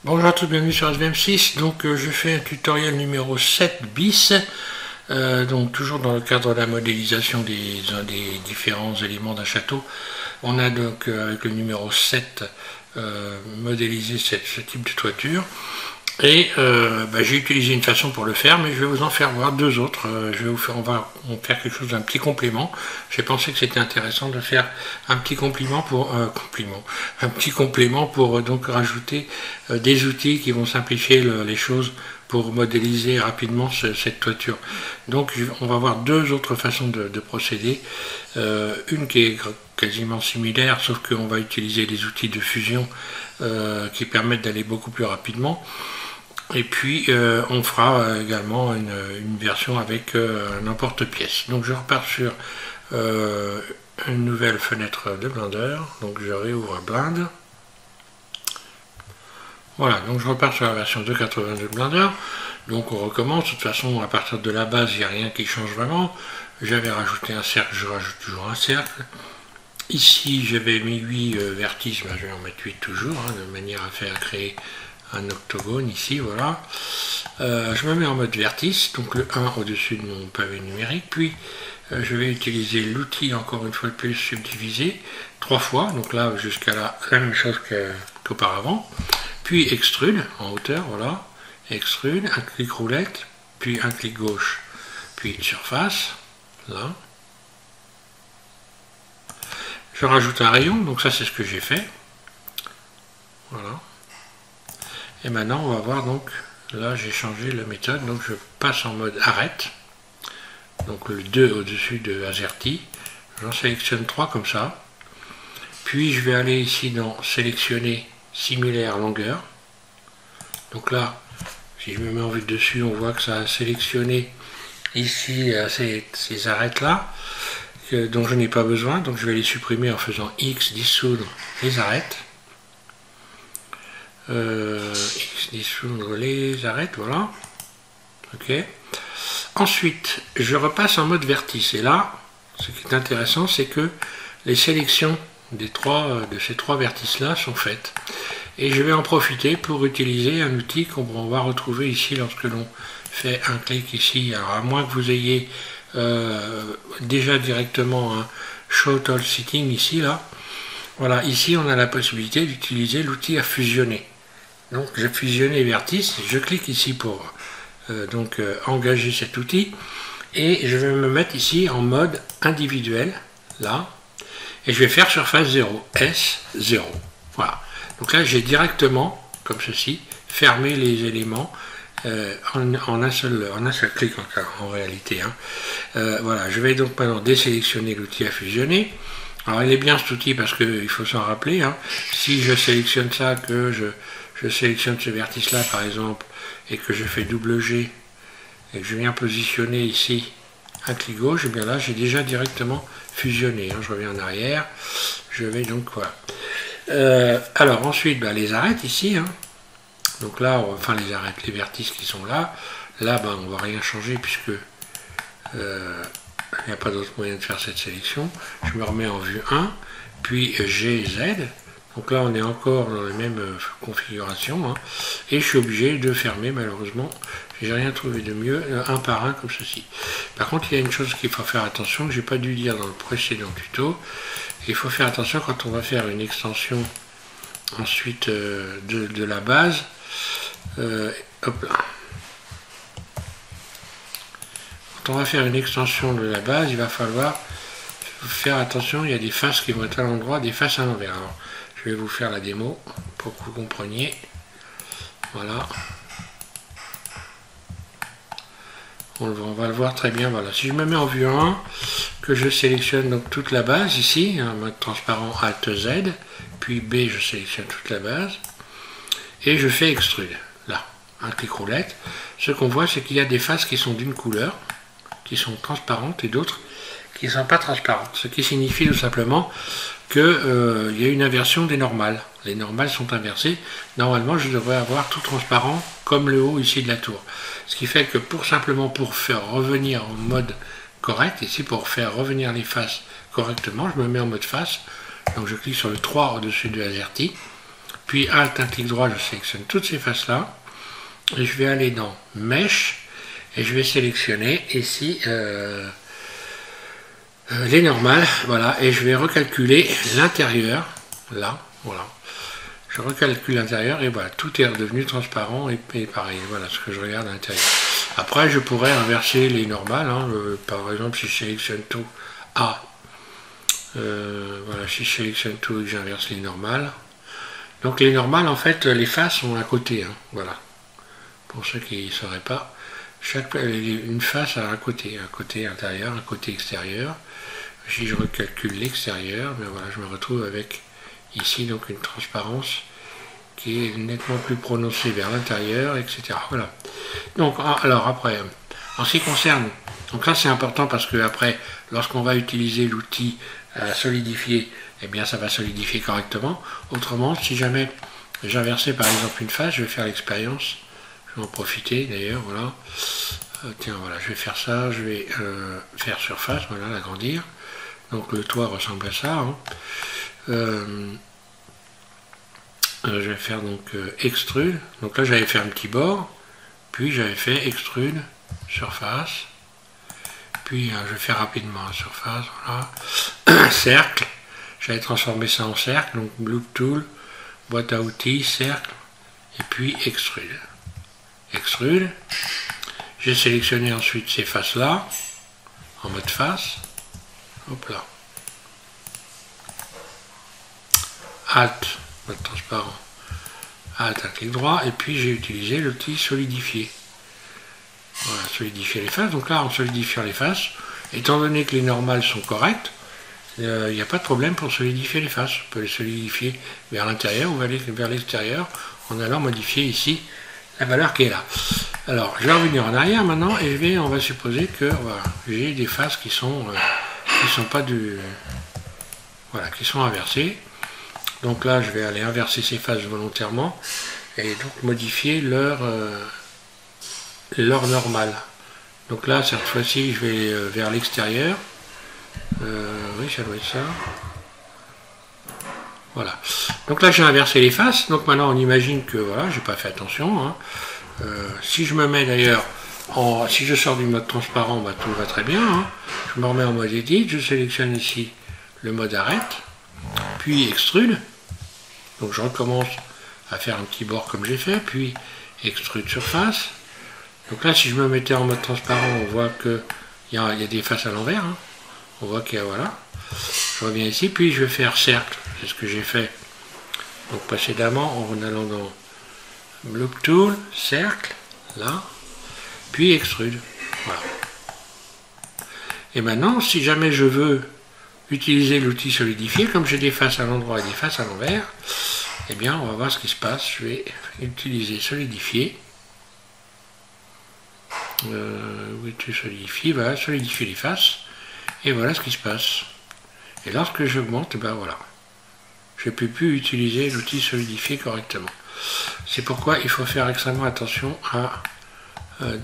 Bonjour à tous, bienvenue sur SVM6. Donc je fais un tutoriel numéro 7 bis, donc toujours dans le cadre de la modélisation des différents éléments d'un château. On a donc avec le numéro 7 modélisé ce type de toiture. Et j'ai utilisé une façon pour le faire, mais je vais vous en faire voir deux autres. On va faire quelque chose d'un petit complément. J'ai pensé que c'était intéressant de faire un petit complément pour donc rajouter des outils qui vont simplifier les choses pour modéliser rapidement cette toiture. Donc on va voir deux autres façons de procéder. Une qui est quasiment similaire, sauf qu'on va utiliser les outils de fusion qui permettent d'aller beaucoup plus rapidement. Et puis on fera également une version avec un emporte-pièce. Donc je repars sur une nouvelle fenêtre de Blender. Donc je réouvre un Blend. Voilà, donc je repars sur la version 2.82 de Blender. Donc on recommence. De toute façon, à partir de la base, il n'y a rien qui change vraiment. J'avais rajouté un cercle, je rajoute toujours un cercle. Ici, j'avais mis 8 vertices, je vais en mettre 8 toujours, de manière à faire créer un octogone ici, voilà. Je me mets en mode vertice, donc le 1 au-dessus de mon pavé numérique, puis je vais utiliser l'outil, encore une fois de plus, subdiviser 3 fois, donc là jusqu'à la même chose qu'auparavant, puis extrude en hauteur, voilà, extrude, un clic roulette, puis un clic gauche, puis surface, là. Je rajoute un rayon, donc ça c'est ce que j'ai fait, voilà. Et maintenant on va voir, donc là j'ai changé la méthode, donc je passe en mode arrête, donc le 2 au-dessus de AZERTY, j'en sélectionne 3 comme ça, puis je vais aller ici dans sélectionner similaire longueur, donc là si je me mets en vue dessus on voit que ça a sélectionné ici ces arêtes là, dont je n'ai pas besoin, donc je vais les supprimer en faisant X, dissoudre les arêtes. X dissoudre les arêtes, voilà. Ok. Ensuite, je repasse en mode vertice. Et là, ce qui est intéressant, c'est que les sélections de ces trois vertices-là sont faites. Et je vais en profiter pour utiliser un outil qu'on va retrouver ici lorsque l'on fait un clic ici. Alors, à moins que vous ayez déjà directement un Show All Sitting ici, là. Voilà, ici, on a la possibilité d'utiliser l'outil à fusionner. Donc je fusionne les vertices, je clique ici pour engager cet outil et je vais me mettre ici en mode individuel, là, et je vais faire surface 0, S0. Voilà. Donc là j'ai directement, comme ceci, fermé les éléments en un seul clic en réalité. Voilà, je vais donc maintenant désélectionner l'outil à fusionner. Alors il est bien cet outil parce qu'il faut s'en rappeler. Si je sélectionne ça, que je sélectionne ce vertice là par exemple et que je fais double G et que je viens positionner ici un clic gauche, et bien là j'ai déjà directement fusionné. Je reviens en arrière, je vais donc voilà. Alors ensuite les arêtes ici, donc là enfin les arêtes, les vertices qui sont là, on va rien changer puisque il n'y a pas d'autre moyen de faire cette sélection. Je me remets en vue 1, puis G, Z. Donc là, on est encore dans la même configuration. Et je suis obligé de fermer, malheureusement. J'ai rien trouvé de mieux, un par un, comme ceci. Par contre, il y a une chose qu'il faut faire attention, que j'ai pas dû dire dans le précédent tuto. Il faut faire attention quand on va faire une extension ensuite de la base. Hop là. Quand on va faire une extension de la base, il va falloir faire attention, il y a des faces qui vont être à l'endroit, des faces à l'envers. Alors, je vais vous faire la démo pour que vous compreniez. Voilà. On va le voir très bien. Voilà. Si je me mets en vue 1, que je sélectionne donc toute la base ici, en mode transparent Alt Z, puis B, je sélectionne toute la base, et je fais extrude. Là, un clic roulette. Ce qu'on voit, c'est qu'il y a des faces qui sont d'une couleur, qui sont transparentes, et d'autres qui ne sont pas transparentes. Ce qui signifie tout simplement qu'il y a une inversion des normales. Les normales sont inversées. Normalement, je devrais avoir tout transparent comme le haut ici de la tour. Ce qui fait que pour faire revenir en mode correct, ici pour faire revenir les faces correctement, je me mets en mode face. Donc je clique sur le 3 au-dessus de AZERTY. puis Alt, un clic droit, je sélectionne toutes ces faces-là, et je vais aller dans Mesh, et je vais sélectionner ici les normales, voilà, et je vais recalculer l'intérieur, là, voilà. Je recalcule l'intérieur, et voilà, tout est redevenu transparent, et pareil, voilà ce que je regarde à l'intérieur. Après, je pourrais inverser les normales, hein, par exemple, si je sélectionne tout A, voilà, si je sélectionne tout et que j'inverse les normales. Donc les normales, en fait, les faces sont à côté, hein, voilà. Pour ceux qui ne sauraient pas, une face a un côté intérieur, un côté extérieur. Si je recalcule l'extérieur, ben voilà, je me retrouve avec ici donc une transparence qui est nettement plus prononcée vers l'intérieur, etc. Voilà. Donc, alors après, en ce qui concerne, donc là c'est important parce que après, lorsqu'on va utiliser l'outil solidifier, eh bien ça va solidifier correctement. Autrement, si jamais j'inversais par exemple une face, je vais faire l'expérience. Je vais en profiter d'ailleurs, voilà. Tiens, voilà, je vais faire ça, je vais faire surface, voilà, l'agrandir. Donc le toit ressemble à ça. Hein. Je vais faire donc extrude. Donc là j'avais fait un petit bord, puis j'avais fait extrude, surface. Puis je vais faire rapidement la surface, voilà. Cercle. J'avais transformé ça en cercle, donc Loop Tool, boîte à outils, cercle, et puis extrude. Extrude. J'ai sélectionné ensuite ces faces-là, en mode face. Hop là. Alt, mode transparent. Alt, un clic droit, et puis j'ai utilisé l'outil solidifier. Voilà, solidifier les faces. Donc là, en solidifiant les faces, étant donné que les normales sont correctes, il n'y a pas de problème pour solidifier les faces. On peut les solidifier vers l'intérieur ou vers l'extérieur en allant modifier ici la valeur qui est là. Alors, je vais revenir en arrière maintenant et on va supposer que voilà, j'ai des faces qui sont pas du, voilà, qui sont inversées. Donc là, je vais aller inverser ces faces volontairement et donc modifier leur normale. Donc là, cette fois-ci, je vais vers l'extérieur. Oui, ça doit être ça. Voilà. Donc là, j'ai inversé les faces. Donc maintenant, on imagine que voilà, j'ai pas fait attention. Hein. Si je me mets d'ailleurs, si je sors du mode transparent, bah, tout va très bien. Hein. Je me remets en mode edit. Je sélectionne ici le mode arrête, puis extrude. Donc je recommence à faire un petit bord comme j'ai fait, puis extrude surface. Donc là, si je me mettais en mode transparent, on voit qu'il y a des faces à l'envers. Hein. On voit qu'il y a, voilà. Je reviens ici, puis je vais faire cercle. C'est ce que j'ai fait donc précédemment en allant dans Loop Tool, cercle, là, puis extrude. Voilà. Et maintenant, si jamais je veux utiliser l'outil solidifier, comme j'ai des faces à l'endroit et des faces à l'envers, eh bien, on va voir ce qui se passe. Je vais utiliser solidifier. Oui, tu solidifies, voilà, solidifier les faces. Et voilà ce qui se passe. Et lorsque j'augmente, ben voilà. Je ne peux plus utiliser l'outil solidifier correctement. C'est pourquoi il faut faire extrêmement attention à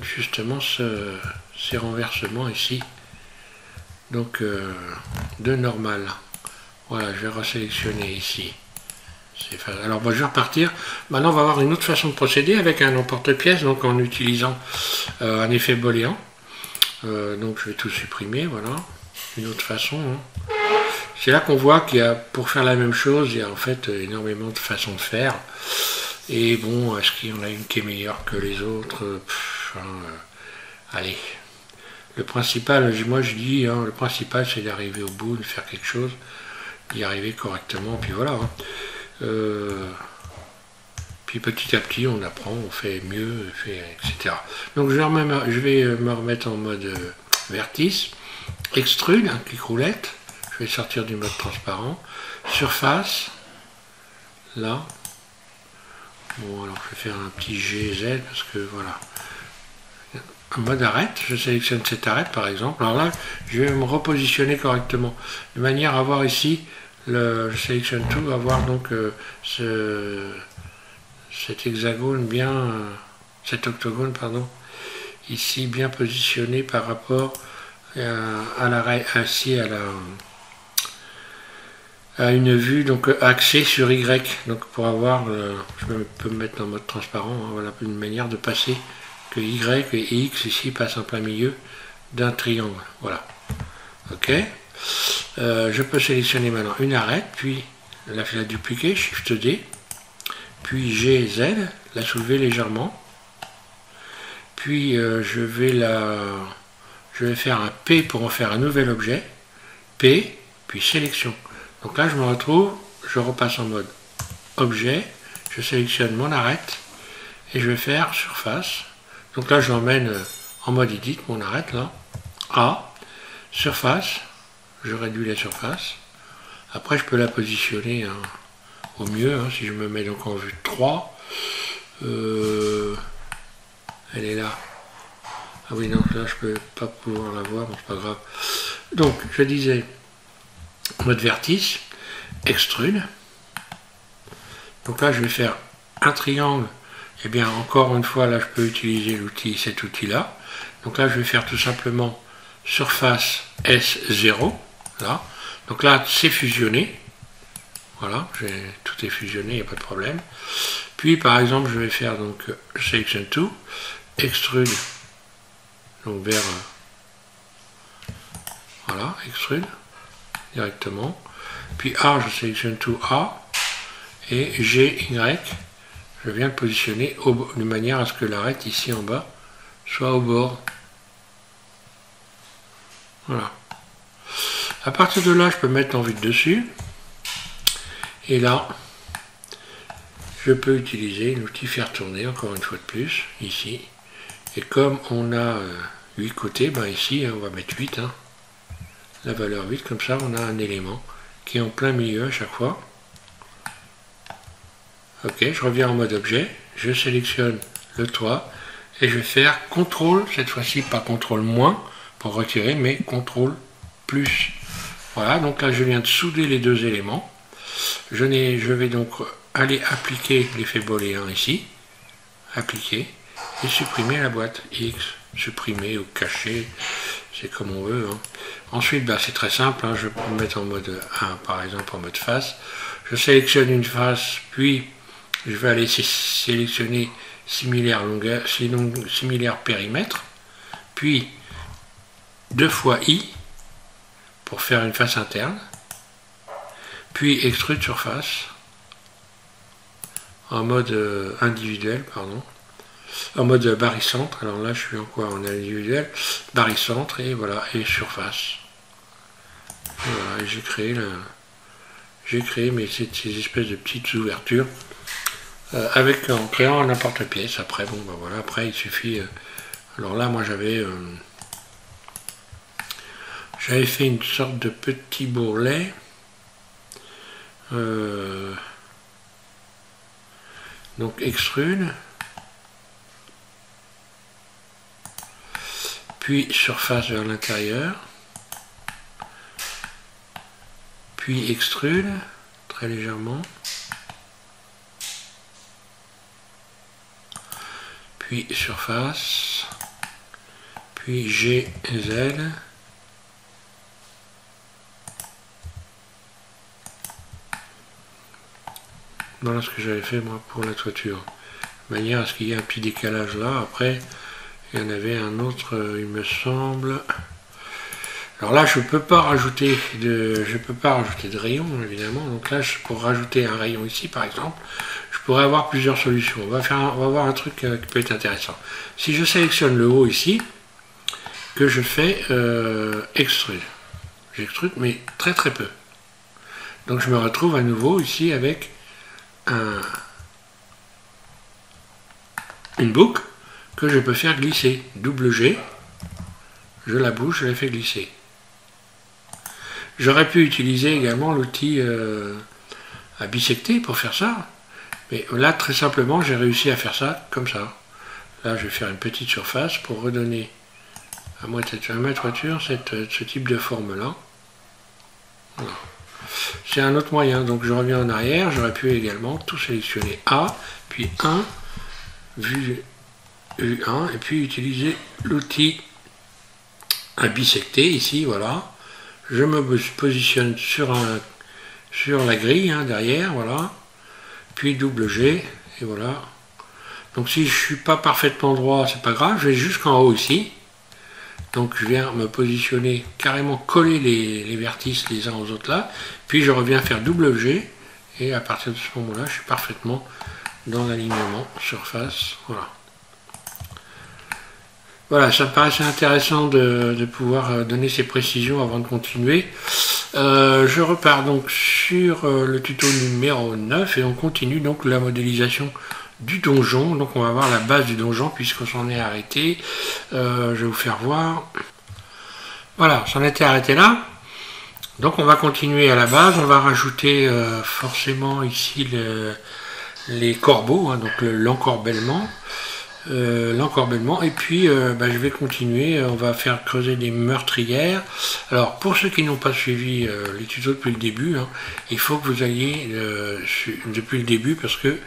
justement ces renversements ici. Donc de normal. Voilà, je vais resélectionner ici. Alors bon, je vais repartir. Maintenant, on va avoir une autre façon de procéder avec un emporte-pièce, donc en utilisant un effet booléen. Donc je vais tout supprimer, voilà. Une autre façon. Hein. C'est là qu'on voit qu'il y a, pour faire la même chose, il y a en fait énormément de façons de faire. Et bon, est-ce qu'il y en a une qui est meilleure que les autres? Allez. Le principal, moi je dis, hein, le principal c'est d'arriver au bout, de faire quelque chose, d'y arriver correctement, puis voilà. Hein. Puis petit à petit on apprend, on fait mieux, etc. Donc je vais me remettre en mode vertice, extrude, un clic roulette. Je vais sortir du mode transparent. Surface. Là. Bon, alors je vais faire un petit GZ parce que voilà. Un mode arrête. Je sélectionne cet arrête par exemple. Alors là, je vais me repositionner correctement. De manière à avoir ici, je sélectionne tout, avoir donc cet hexagone bien. Cet octogone, pardon. Ici bien positionné par rapport à l'arrêt, ainsi à à une vue donc axée sur Y. Donc pour avoir, je peux me mettre en mode transparent, hein, voilà une manière de passer que Y et X ici passent en plein milieu d'un triangle. Voilà. Ok. Je peux sélectionner maintenant une arête, puis la dupliquer, Shift D, puis G, Z, la soulever légèrement. Puis je vais faire un P pour en faire un nouvel objet. P, puis sélection. Donc là, je me retrouve, je repasse en mode objet, je sélectionne mon arête et je vais faire surface. Donc là, je l'emmène en mode edit, mon arête là. A, surface, je réduis la surface. Après, je peux la positionner hein, au mieux, hein, si je me mets donc en vue 3. Elle est là. Ah oui, non, là, je peux pas pouvoir la voir, mais c'est pas grave. Donc, je disais, mode vertice, extrude. Donc là, je vais faire un triangle. Et bien, encore une fois, là, je peux utiliser cet outil-là. Donc là, je vais faire tout simplement surface S0. Là. Donc là, c'est fusionné. Voilà, tout est fusionné, il n'y a pas de problème. Puis, par exemple, je vais faire, donc, je sélectionne tout, extrude, donc vers, voilà, extrude, directement. Puis A, je sélectionne tout A, et G, Y, je viens le positionner de manière à ce que l'arête ici en bas soit au bord. Voilà. À partir de là, je peux mettre en vue de dessus. Et là, je peux utiliser l'outil faire tourner, encore une fois de plus, ici. Et comme on a 8 côtés, ben ici, on va mettre 8. Hein, la valeur 8, comme ça, on a un élément qui est en plein milieu à chaque fois. Ok, je reviens en mode objet, je sélectionne le toit, et je vais faire CTRL, cette fois-ci pas CTRL moins, pour retirer, mais CTRL plus. Voilà, donc là, je viens de souder les deux éléments. Je vais donc aller appliquer l'effet booléen ici, appliquer, et supprimer la boîte X, supprimer ou cacher, c'est comme on veut. Hein. Ensuite, bah, c'est très simple, hein, je peux me mettre en mode 1, par exemple en mode face. Je sélectionne une face, puis je vais aller sélectionner similaire longueur, similaire périmètre, puis 2 fois I pour faire une face interne, puis extrude surface en mode individuel, pardon, en mode barycentre. Alors là, je suis en quoi? En individuel, barycentre et voilà, et surface. Voilà, et j'ai créé ces espèces de petites ouvertures en créant un emporte-pièce. Après, bon, ben voilà, après il suffit. Alors là, moi j'avais fait une sorte de petit bourrelet. Donc extrude, puis surface vers l'intérieur, puis extrude très légèrement, puis surface, puis G, Z, voilà ce que j'avais fait moi pour la toiture, de manière à ce qu'il y ait un petit décalage là. Après il y en avait un autre, il me semble. Alors là je peux pas rajouter de rayon évidemment. Donc là pour rajouter un rayon ici par exemple, je pourrais avoir plusieurs solutions. On va voir un truc qui peut être intéressant. Si je sélectionne le haut ici, que je fais extrude, j'extrude mais très très peu. Donc je me retrouve à nouveau ici avec une boucle que je peux faire glisser. Double G, je la bouge, je la fais glisser. J'aurais pu utiliser également l'outil à bisecter pour faire ça. Mais là, très simplement, j'ai réussi à faire ça comme ça. Là, je vais faire une petite surface pour redonner à ma toiture ce type de forme-là. Voilà. C'est un autre moyen. Donc, je reviens en arrière. J'aurais pu également tout sélectionner A, puis 1, vue 1, et puis utiliser l'outil à bisecter ici. Voilà. Je me positionne sur sur la grille hein, derrière, voilà. Puis double G, et voilà. Donc si je ne suis pas parfaitement droit, c'est pas grave, je vais jusqu'en haut ici. Donc je viens me positionner, carrément coller les vertices les uns aux autres là. Puis je reviens faire double G. Et à partir de ce moment-là, je suis parfaitement dans l'alignement surface. Voilà. Voilà, ça me paraissait intéressant de pouvoir donner ces précisions avant de continuer. Je repars donc sur le tuto numéro 9 et on continue donc la modélisation du donjon. Donc on va voir la base du donjon puisqu'on s'en est arrêté. Je vais vous faire voir. Voilà, on s'en était arrêté là. Donc on va continuer à la base. On va rajouter forcément ici les corbeaux, hein, donc l'encorbellement. Et puis je vais continuer, on va faire creuser des meurtrières. Alors pour ceux qui n'ont pas suivi les tutos depuis le début, hein, il faut que vous alliez depuis le début parce que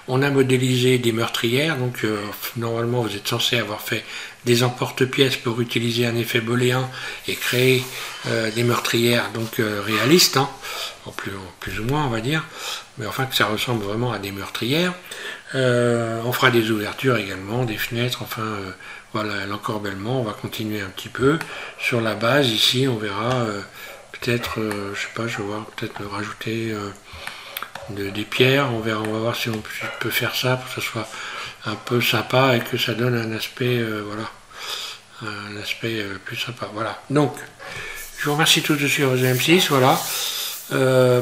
on a modélisé des meurtrières, donc normalement vous êtes censé avoir fait des emporte-pièces pour utiliser un effet booléen et créer des meurtrières donc réalistes, hein, en plus ou moins on va dire, mais enfin que ça ressemble vraiment à des meurtrières. On fera des ouvertures également, des fenêtres, enfin voilà l'encorbellement. On va continuer un petit peu sur la base. Ici on verra peut-être, je sais pas, je vais voir peut-être me rajouter des pierres. On va voir si on peut faire ça pour que ça soit un peu sympa et que ça donne un aspect voilà, un aspect plus sympa. Voilà. Donc je vous remercie tous de suivre M6. Voilà.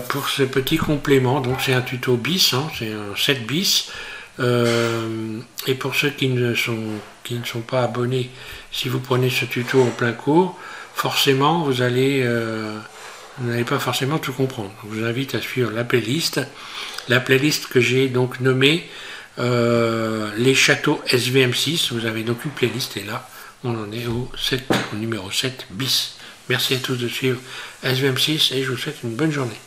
Pour ce petit complément, donc c'est un tuto bis, hein, c'est un 7 bis. Et pour ceux qui ne sont pas abonnés, si vous prenez ce tuto en plein cours, forcément vous n'allez pas forcément tout comprendre. Je vous invite à suivre la playlist que j'ai donc nommée les châteaux SVM6. Vous avez donc une playlist et là on en est au numéro 7 bis. Merci à tous de suivre SVM6 et je vous souhaite une bonne journée.